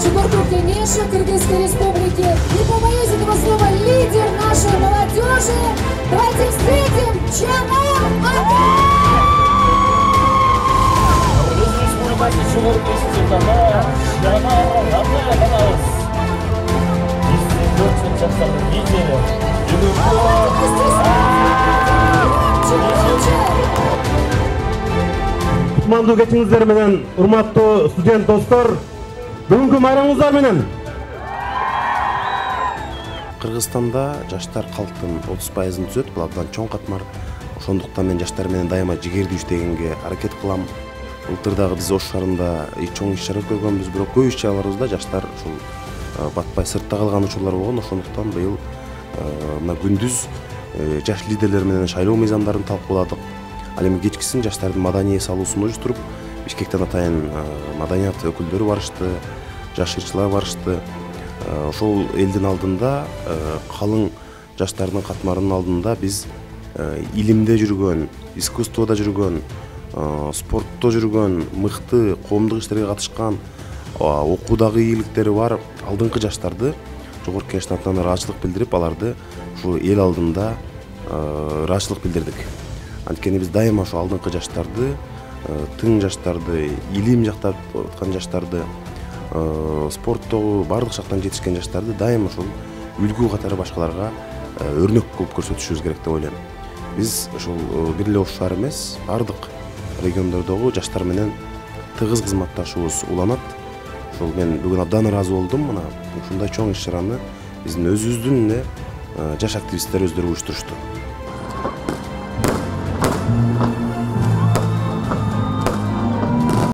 Чугуртук Кенеша, Кыргызской Республики. Не побоюсь этого слова, лидер нашей молодежи. Давайте встретим Чана Ака! Кутмандуу кечиңиздер менен, урматтуу студент достор, бүгүнкү майрамыңыздар менен. Кыргызстанда жаштар калктын 30%-ын түзөт, бул абдан чоң катмар. Ошондуктан мен жаштар менен дайыма жигердүү иштегенге аракет кылам. Былтырдагы биз Ош шаарында чоң иш-чара өткөргөнбүз, бирок көп иш-чараларыбызда жаштар ушул батпай сыртта калган учурлар болгон. Ошондуктан быйыл мына күндүз жаш лидерлер менен шайлоо мыйзамдарын талкууладык. Ал эми кечкисин жаштардын маданий эс алуусун уюштуруп, Бишкектен атайын маданият өкүлдөрү барышты, жаш ырчылар барышты. Ошол элдин алдында, калың жаштардын катмарынын алдында биз илимде жүргөн, искусствода жүргөн, спортто жүргөн, мыкты коомдук иштерге катышкан, окуудагы ийгиликтери бар алдыңкы жаштарды Жогорку Кеңештин атынан ыраазычылык билдирип, аларды ушул эл алдында ыраазычылык билдирдик. Анткени биз дайыма ошо алдыңкы жаштарды, тың жаштарды, илим жактап аткан жаштарды, спорттогу бардык жактан жетишкен жаштарды дайыма ошол үлгү катары башкаларга өрнөк кылып көрсөтүшүбүз керек деп ойлойм. Биз ошол бир эле Ош шаары эмес, бардык региондордогу жаштар менен тыгыз кызматташуубуз уланат. Ошол мен бүгүн абдан ыраазы болдум. Мына ушундай чоң иш-чараны биздин өзүбүздүн эле жаш активисттер өздөрү уюштурушту.